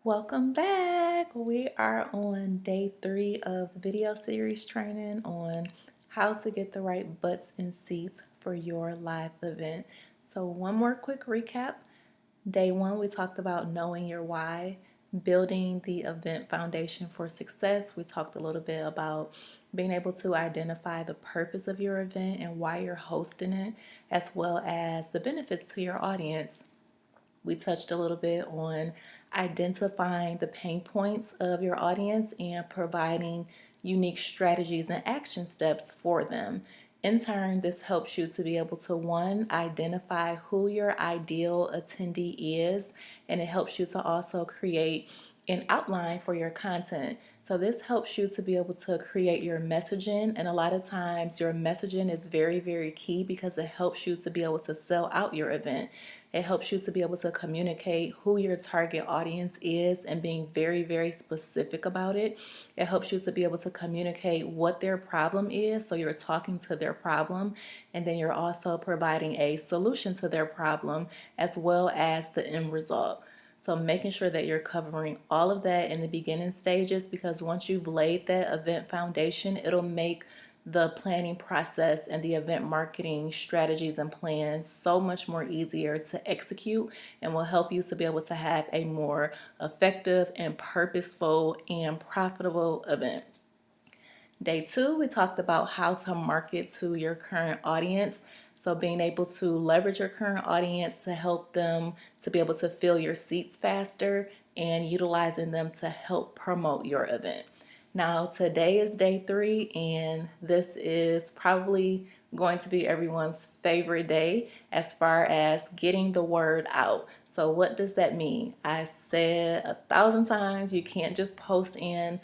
Welcome back. We are on day 3 of the video series training on how to get the right butts and seats for your live event. So one more quick recap. Day 1, we talked about knowing your why, building the event foundation for success. We talked a little bit about being able to identify the purpose of your event and why you're hosting it, as well as the benefits to your audience. We touched a little bit on identifying the pain points of your audience and providing unique strategies and action steps for them. In turn, this helps you to be able to, one, identify who your ideal attendee is, and it helps you to also create an outline for your content. So this helps you to be able to create your messaging, and a lot of times your messaging is very, very key because it helps you to be able to sell out your event. It helps you to be able to communicate who your target audience is and being very, very specific about it. It helps you to be able to communicate what their problem is, so you're talking to their problem, and then you're also providing a solution to their problem as well as the end result. So making sure that you're covering all of that in the beginning stages, because once you've laid that event foundation, it'll make the planning process and the event marketing strategies and plans so much more easier to execute, and will help you to be able to have a more effective and purposeful and profitable event. Day 2, we talked about how to market to your current audience. So being able to leverage your current audience to help them to be able to fill your seats faster and utilizing them to help promote your event. Now, today is day 3, and this is probably going to be everyone's favorite day as far as getting the word out. So what does that mean? I said 1,000 times, you can't just post in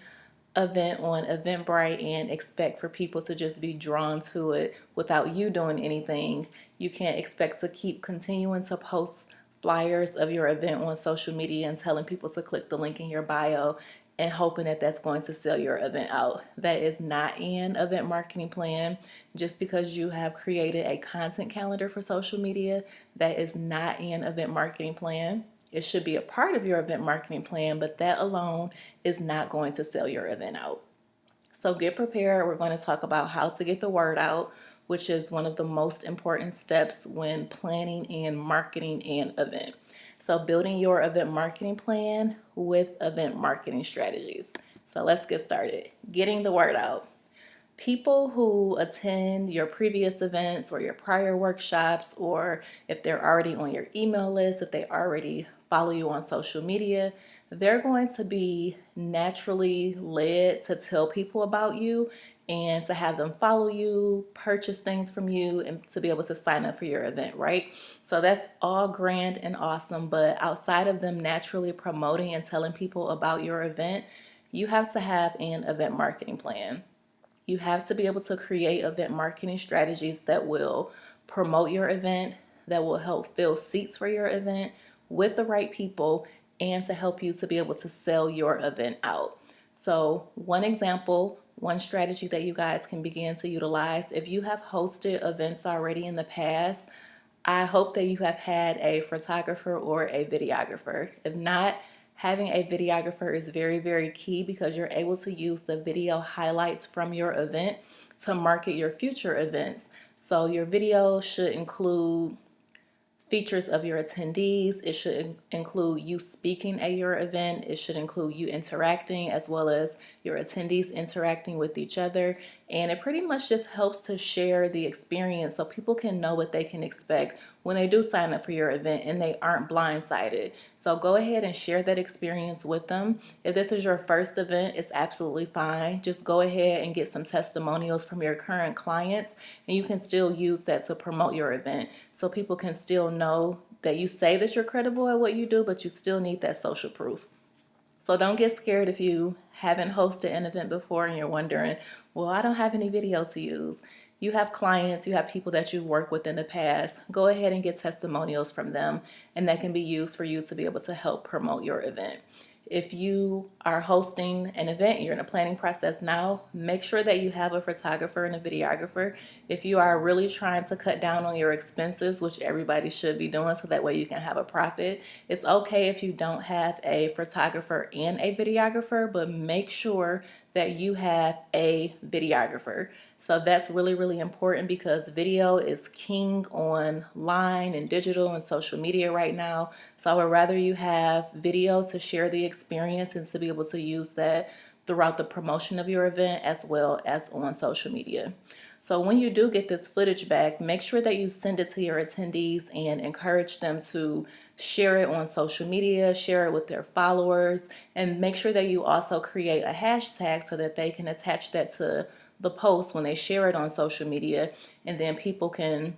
event on Eventbrite and expect for people to just be drawn to it without you doing anything. You can't expect to keep continuing to post flyers of your event on social media and telling people to click the link in your bio and hoping that that's going to sell your event out. That is not an event marketing plan. Just because you have created a content calendar for social media, that is not an event marketing plan. It should be a part of your event marketing plan, but that alone is not going to sell your event out. So get prepared. We're going to talk about how to get the word out, which is one of the most important steps when planning and marketing an event. So building your event marketing plan with event marketing strategies. So let's get started. Getting the word out. People who attend your previous events or your prior workshops, or if they're already on your email list, if they already follow you on social media, they're going to be naturally led to tell people about you and to have them follow you, purchase things from you, and to be able to sign up for your event, right? So that's all grand and awesome, but outside of them naturally promoting and telling people about your event, you have to have an event marketing plan. You have to be able to create event marketing strategies that will promote your event, that will help fill seats for your event with the right people, and to help you to be able to sell your event out. So one example, one strategy that you guys can begin to utilize, if you have hosted events already in the past, I hope that you have had a photographer or a videographer. If not, having a videographer is very, very key because you're able to use the video highlights from your event to market your future events. So your video should include features of your attendees. It should include you speaking at your event. It should include you interacting as well as your attendees interacting with each other. And it pretty much just helps to share the experience so people can know what they can expect when they do sign up for your event and they aren't blindsided. So go ahead and share that experience with them. If this is your first event, it's absolutely fine. Just go ahead and get some testimonials from your current clients, and you can still use that to promote your event so people can still know that you say that you're credible at what you do, but you still need that social proof. So don't get scared if you haven't hosted an event before and you're wondering, well, I don't have any videos to use. You have clients, you have people that you've worked with in the past. Go ahead and get testimonials from them, and that can be used for you to be able to help promote your event. If you are hosting an event, you're in a planning process now, make sure that you have a photographer and a videographer. If you are really trying to cut down on your expenses, which everybody should be doing so that way you can have a profit, it's okay if you don't have a photographer and a videographer, but make sure that you have a videographer. So that's really, really important because video is king online and digital and social media right now. So I would rather you have video to share the experience and to be able to use that throughout the promotion of your event as well as on social media. So when you do get this footage back, make sure that you send it to your attendees and encourage them to share it on social media, share it with their followers, and make sure that you also create a hashtag so that they can attach that to the post when they share it on social media, and then people can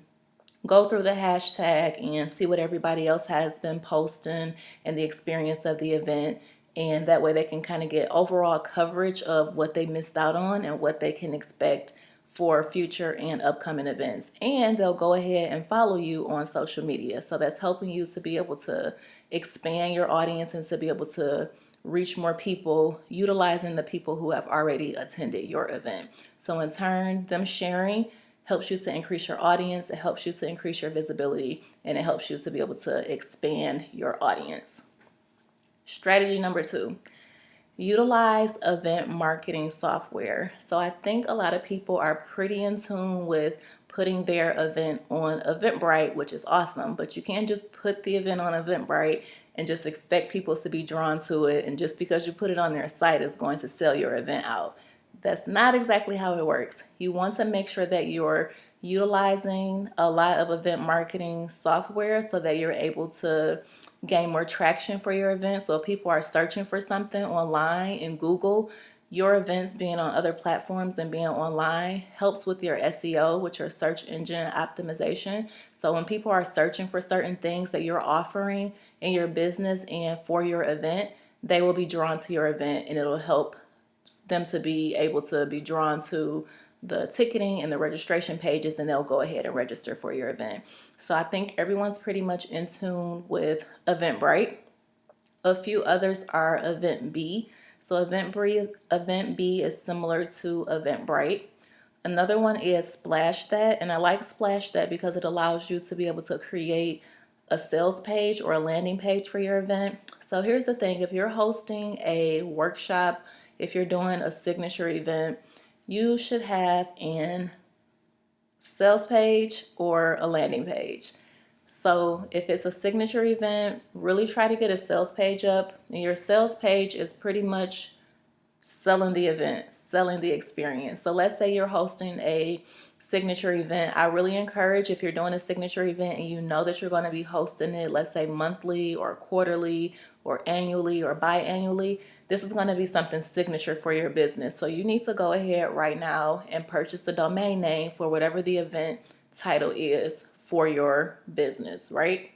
go through the hashtag and see what everybody else has been posting and the experience of the event. And that way they can kind of get overall coverage of what they missed out on and what they can expect for future and upcoming events. And they'll go ahead and follow you on social media. So that's helping you to be able to expand your audience and to be able to reach more people utilizing the people who have already attended your event. So in turn, them sharing helps you to increase your audience, it helps you to increase your visibility, and it helps you to be able to expand your audience. Strategy number 2, utilize event marketing software. So I think a lot of people are pretty in tune with putting their event on Eventbrite, which is awesome, but you can't just put the event on Eventbrite and just expect people to be drawn to it, and just because you put it on their site is going to sell your event out. That's not exactly how it works. You want to make sure that you're utilizing a lot of event marketing software so that you're able to gain more traction for your event. So if people are searching for something online in Google, your events being on other platforms and being online helps with your SEO, which your search engine optimization. So when people are searching for certain things that you're offering in your business and for your event, they will be drawn to your event, and it'll help them to be able to be drawn to the ticketing and the registration pages, and they'll go ahead and register for your event. So I think everyone's pretty much in tune with Eventbrite. A few others are EventB. So EventB is similar to Eventbrite. Another one is SplashThat, and I like SplashThat because it allows you to be able to create a sales page or a landing page for your event. So here's the thing, if you're hosting a workshop, if you're doing a signature event, you should have an sales page or a landing page. So if it's a signature event, really try to get a sales page up, and your sales page is pretty much selling the event, selling the experience. So let's say you're hosting a signature event. I really encourage, if you're doing a signature event and you know that you're going to be hosting it, let's say monthly or quarterly or annually or biannually, this is going to be something signature for your business. So you need to go ahead right now and purchase the domain name for whatever the event title is for your business, right?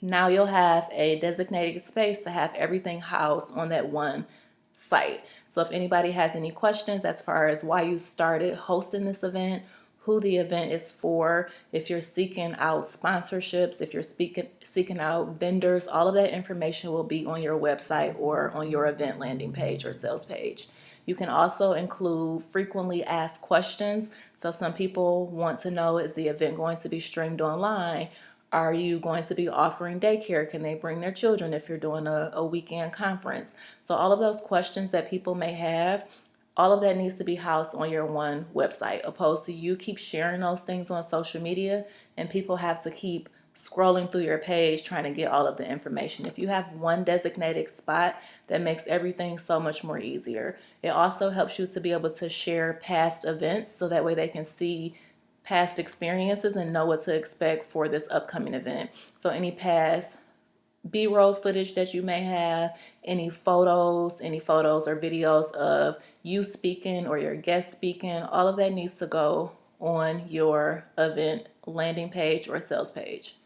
Now you'll have a designated space to have everything housed on that one site. So if anybody has any questions as far as why you started hosting this event, who the event is for, if you're seeking out sponsorships, if you're seeking out vendors, all of that information will be on your website or on your event landing page or sales page. You can also include frequently asked questions. So some people want to know, is the event going to be streamed online? Are you going to be offering daycare? Can they bring their children if you're doing a weekend conference? So all of those questions that people may have, all of that needs to be housed on your one website, opposed to you keep sharing those things on social media and people have to keep scrolling through your page trying to get all of the information. If you have one designated spot, that makes everything so much more easier. It also helps you to be able to share past events so that way they can see past experiences and know what to expect for this upcoming event. So any past B-roll footage that you may have, any photos or videos of you speaking or your guest speaking, all of that needs to go on your event landing page or sales page.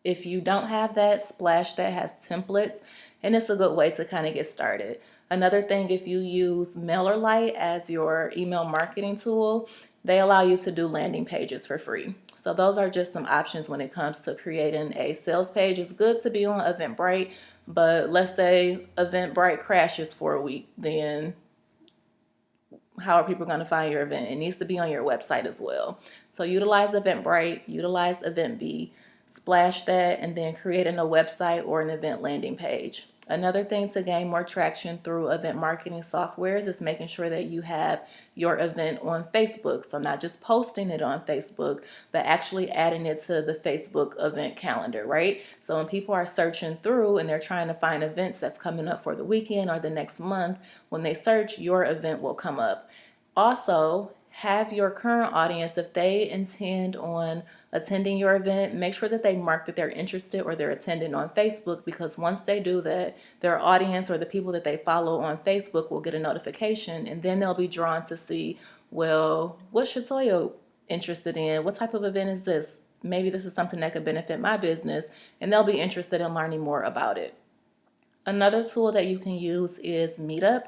If you don't have that, SplashThat has templates, and it's a good way to kind of get started. Another thing, if you use MailerLite as your email marketing tool, they allow you to do landing pages for free. So those are just some options when it comes to creating a sales page. It's good to be on Eventbrite, but let's say Eventbrite crashes for a week, then how are people going to find your event? It needs to be on your website as well. So utilize Eventbrite, utilize EventB, splash that, and then creating a website or an event landing page. Another thing to gain more traction through event marketing softwares is making sure that you have your event on Facebook. So not just posting it on Facebook, but actually adding it to the Facebook event calendar, right? So when people are searching through and they're trying to find events that's coming up for the weekend or the next month, when they search, your event will come up. Also, have your current audience, if they intend on attending your event, make sure that they mark that they're interested or they're attending on Facebook, because once they do that, their audience or the people that they follow on Facebook will get a notification, and then they'll be drawn to see, well, what's Shatoya interested in? What type of event is this? Maybe this is something that could benefit my business, and they'll be interested in learning more about it. Another tool that you can use is Meetup.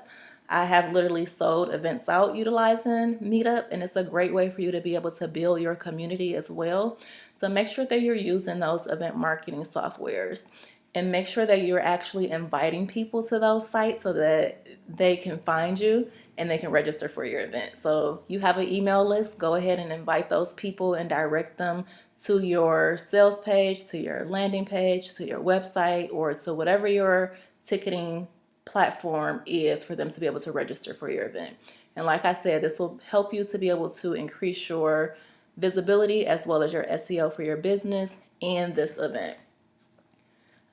I have literally sold events out utilizing Meetup, and it's a great way for you to be able to build your community as well. So make sure that you're using those event marketing softwares, and make sure that you're actually inviting people to those sites so that they can find you and they can register for your event. So you have an email list, go ahead and invite those people and direct them to your sales page, to your landing page, to your website, or to whatever your ticketing platform is for them to be able to register for your event. And like I said, this will help you to be able to increase your visibility as well as your SEO for your business and this event.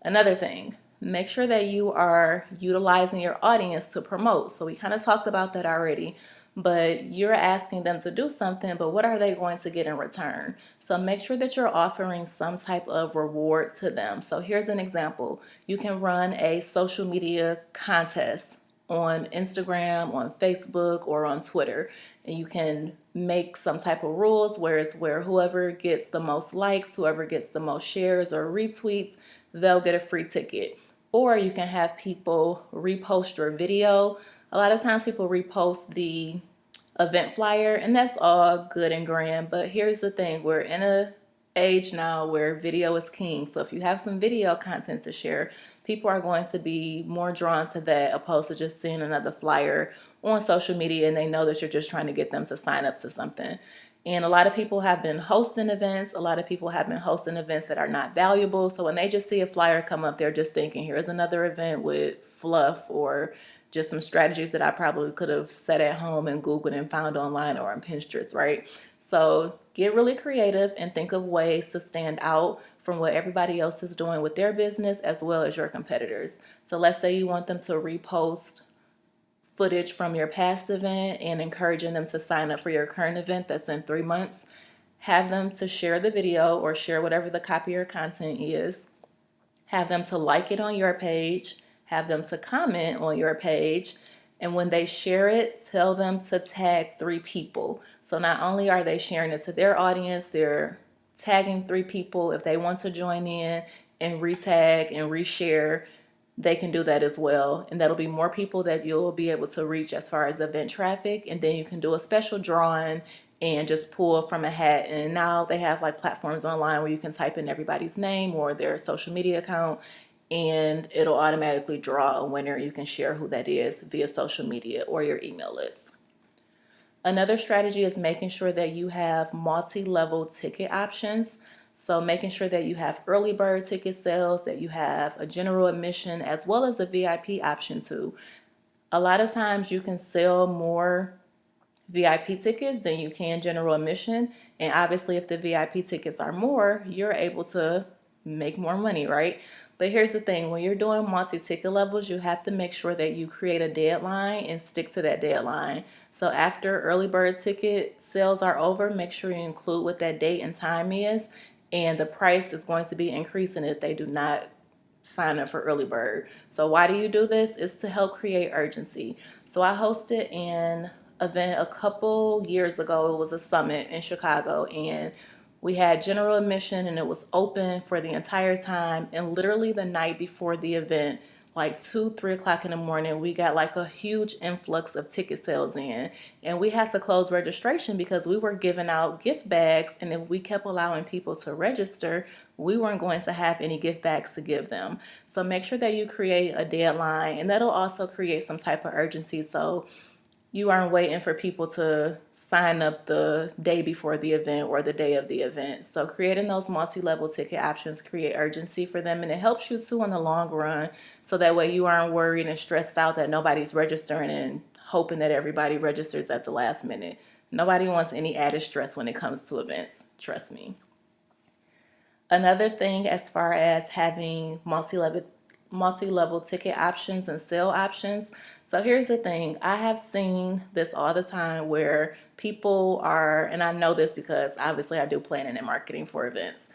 Another thing, make sure that you are utilizing your audience to promote. So we kind of talked about that already, but you're asking them to do something, but what are they going to get in return? So make sure that you're offering some type of reward to them. So here's an example. You can run a social media contest on Instagram, on Facebook, or on Twitter, and you can make some type of rules where it's where whoever gets the most likes, whoever gets the most shares or retweets, they'll get a free ticket. Or you can have people repost your video. A lot of times people repost the event flyer, and that's all good and grand, but here's the thing, we're in a age now where video is king. So if you have some video content to share, people are going to be more drawn to that opposed to just seeing another flyer on social media and they know that you're just trying to get them to sign up to something. And a lot of people have been hosting events. A lot of people have been hosting events that are not valuable. So when they just see a flyer come up, they're just thinking, here's another event with fluff or just some strategies that I probably could have sat at home and Googled and found online or on Pinterest, right? So get really creative and think of ways to stand out from what everybody else is doing with their business as well as your competitors. So let's say you want them to repost footage from your past event and encouraging them to sign up for your current event that's in 3 months. Have them to share the video or share whatever the copy or content is. Have them to like it on your page. Have them to comment on your page. And when they share it, tell them to tag 3 people. So not only are they sharing it to their audience, they're tagging 3 people. If they want to join in and retag and reshare, they can do that as well. And that'll be more people that you'll be able to reach as far as event traffic. And then you can do a special drawing and just pull from a hat. And now they have like platforms online where you can type in everybody's name or their social media account, and it'll automatically draw a winner. You can share who that is via social media or your email list. Another strategy is making sure that you have multi-level ticket options. So making sure that you have early bird ticket sales, that you have a general admission as well as a VIP option too. A lot of times you can sell more VIP tickets than you can general admission. And obviously if the VIP tickets are more, you're able to make more money, right? But here's the thing, when you're doing multi-ticket levels, you have to make sure that you create a deadline and stick to that deadline. So after early bird ticket sales are over, make sure you include what that date and time is, and the price is going to be increasing if they do not sign up for early bird. So why do you do this? It's to help create urgency. So I hosted an event a couple years ago. It was a summit in Chicago, and we had general admission and it was open for the entire time. And literally the night before the event, like 2, 3 o'clock in the morning, we got like a huge influx of ticket sales in, and we had to close registration because we were giving out gift bags. And if we kept allowing people to register, we weren't going to have any gift bags to give them. So make sure that you create a deadline, and that'll also create some type of urgency. So you aren't waiting for people to sign up the day before the event or the day of the event. So creating those multi-level ticket options create urgency for them, and it helps you too in the long run. So that way you aren't worried and stressed out that nobody's registering and hoping that everybody registers at the last minute. Nobody wants any added stress when it comes to events. Trust me. Another thing as far as having multi-level ticket options and sale options. So here's the thing. I have seen this all the time where people are, and I know this because obviously I do planning and marketing for events.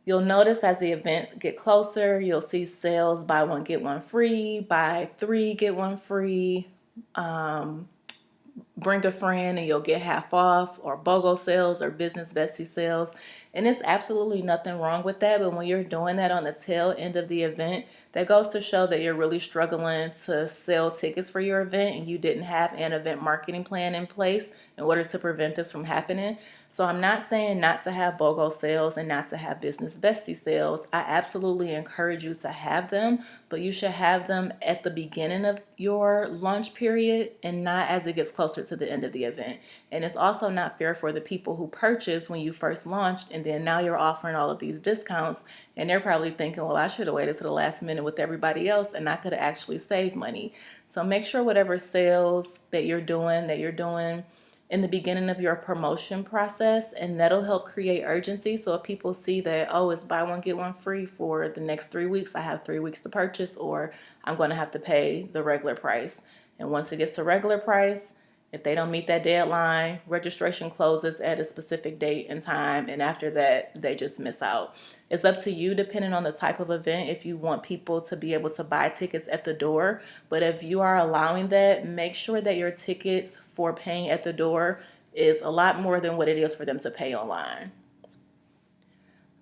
You'll notice as the event get closer, you'll see sales buy one get one free, buy three get one free, bring a friend and you'll get half off, or BOGO sales or business bestie sales. And there's absolutely nothing wrong with that. But when you're doing that on the tail end of the event, that goes to show that you're really struggling to sell tickets for your event and you didn't have an event marketing plan in place in order to prevent this from happening. So I'm not saying not to have BOGO sales and not to have business bestie sales. I absolutely encourage you to have them, but you should have them at the beginning of your launch period and not as it gets closer to the end of the event. And it's also not fair for the people who purchased when you first launched, and then now you're offering all of these discounts, and they're probably thinking, well, I should have waited to the last minute with everybody else and I could have actually saved money. So make sure whatever sales that you're doing in the beginning of your promotion process, and that'll help create urgency. So if people see that, oh, it's buy one get one free for the next 3 weeks, I have 3 weeks to purchase, or I'm going to have to pay the regular price. And once it gets to regular price, if they don't meet that deadline, registration closes at a specific date and time, and after that, they just miss out. It's up to you, depending on the type of event, if you want people to be able to buy tickets at the door. But if you are allowing that, make sure that your tickets for paying at the door is a lot more than what it is for them to pay online.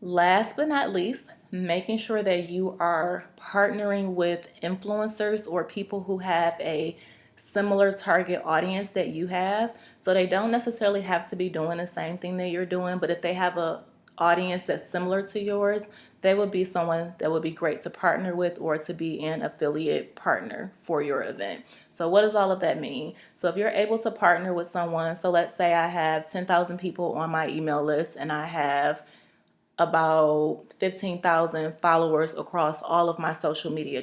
Last but not least, making sure that you are partnering with influencers or people who have a similar target audience that you have. So they don't necessarily have to be doing the same thing that you're doing, but if they have a audience that's similar to yours, they would be someone that would be great to partner with or to be an affiliate partner for your event. So what does all of that mean? So if you're able to partner with someone, so let's say I have 10,000 people on my email list and I have about 15,000 followers across all of my social media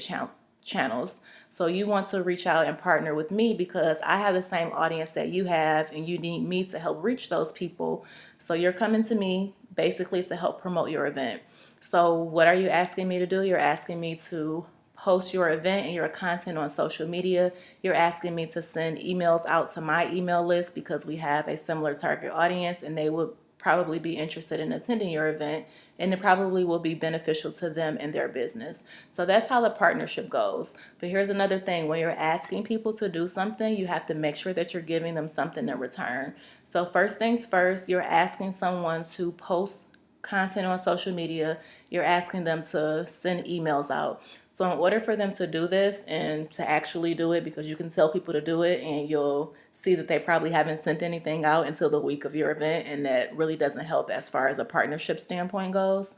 channels. So you want to reach out and partner with me because I have the same audience that you have and you need me to help reach those people. So you're coming to me basically to help promote your event. So what are you asking me to do? You're asking me to post your event and your content on social media. You're asking me to send emails out to my email list because we have a similar target audience and they will probably be interested in attending your event, and it probably will be beneficial to them and their business. So that's how the partnership goes. But here's another thing. When you're asking people to do something, you have to make sure that you're giving them something in return. So first things first, you're asking someone to post content on social media. You're asking them to send emails out. So in order for them to do this and to actually do it, because you can tell people to do it and you'll see that they probably haven't sent anything out until the week of your event, and that really doesn't help as far as a partnership standpoint goes.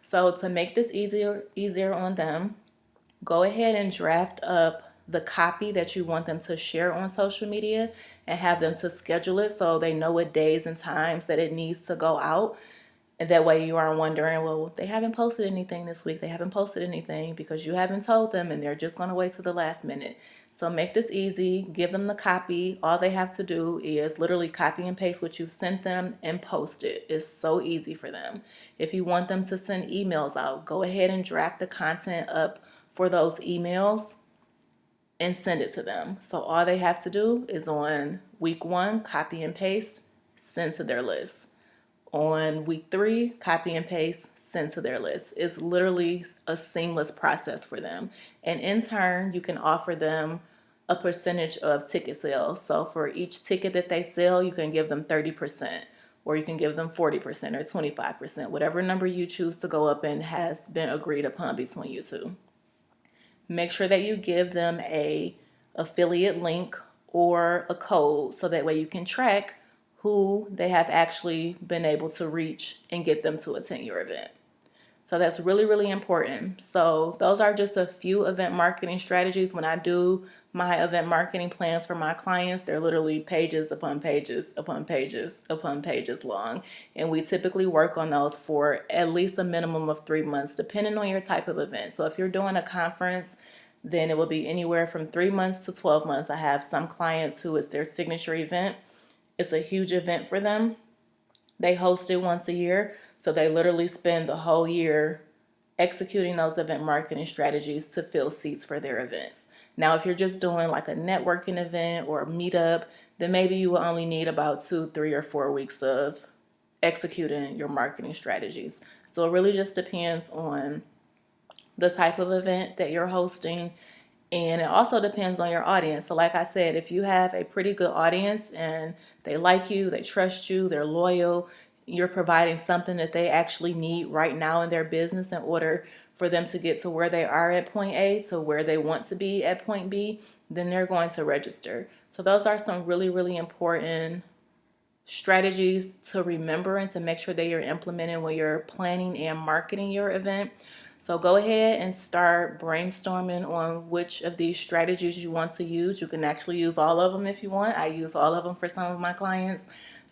So to make this easier on them, go ahead and draft up the copy that you want them to share on social media and have them to schedule it so they know what days and times that it needs to go out. And that way you aren't wondering, well, they haven't posted anything this week. They haven't posted anything because you haven't told them and they're just going to wait to the last minute. So make this easy. Give them the copy. All they have to do is literally copy and paste what you've sent them and post it. It's so easy for them. If you want them to send emails out, go ahead and draft the content up for those emails and send it to them. So all they have to do is on week 1, copy and paste, send to their list. On week 3, copy and paste, send to their list. It's literally a seamless process for them. And in turn, you can offer them a percentage of ticket sales. So for each ticket that they sell, you can give them 30%, or you can give them 40% or 25%, whatever number you choose to go up in has been agreed upon between you two. make sure that you give them a affiliate link or a code so that way you can track who they have actually been able to reach and get them to attend your event. So that's really, really important. So those are just a few event marketing strategies. When I do my event marketing plans for my clients, they're literally pages upon pages upon pages upon pages long. And we typically work on those for at least a minimum of 3 months, depending on your type of event. So if you're doing a conference, then it will be anywhere from 3 months to 12 months. I have some clients who it's their signature event. It's a huge event for them. They host it once a year, so they literally spend the whole year executing those event marketing strategies to fill seats for their events. Now, if you're just doing like a networking event or a meetup, then maybe you will only need about 2, 3, or 4 weeks of executing your marketing strategies. So it really just depends on the type of event that you're hosting, and it also depends on your audience. So like I said, if you have a pretty good audience and they like you, they trust you, they're loyal, you're providing something that they actually need right now in their business in order for them to get to where they are at point A to where they want to be at point B, then they're going to register. So those are some really, really important strategies to remember and to make sure that you're implementing when you're planning and marketing your event. So go ahead and start brainstorming on which of these strategies you want to use. You can actually use all of them if you want. I use all of them for some of my clients.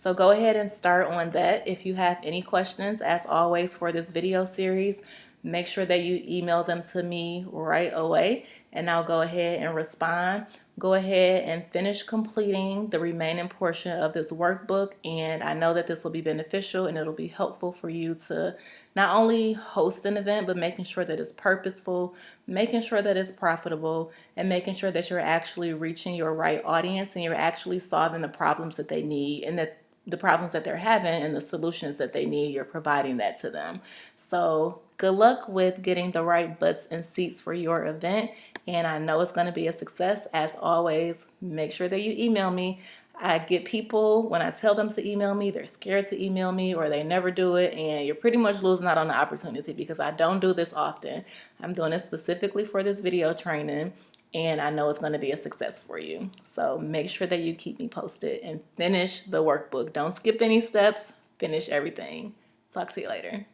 So go ahead and start on that. If you have any questions, as always, for this video series, make sure that you email them to me right away and I'll go ahead and respond. Go ahead and finish completing the remaining portion of this workbook, and I know that this will be beneficial and it'll be helpful for you to not only host an event, but making sure that it's purposeful, making sure that it's profitable, and making sure that you're actually reaching your right audience and you're actually solving the problems that they need and that the problems that they're having and the solutions that they need, you're providing that to them. So good luck with getting the right butts and seats for your event. And I know it's going to be a success. As always, make sure that you email me. I get people, when I tell them to email me, they're scared to email me or they never do it. And you're pretty much losing out on the opportunity because I don't do this often. I'm doing it specifically for this video training. And I know it's going to be a success for you. So make sure that you keep me posted and finish the workbook. Don't skip any steps. Finish everything. Talk to you later.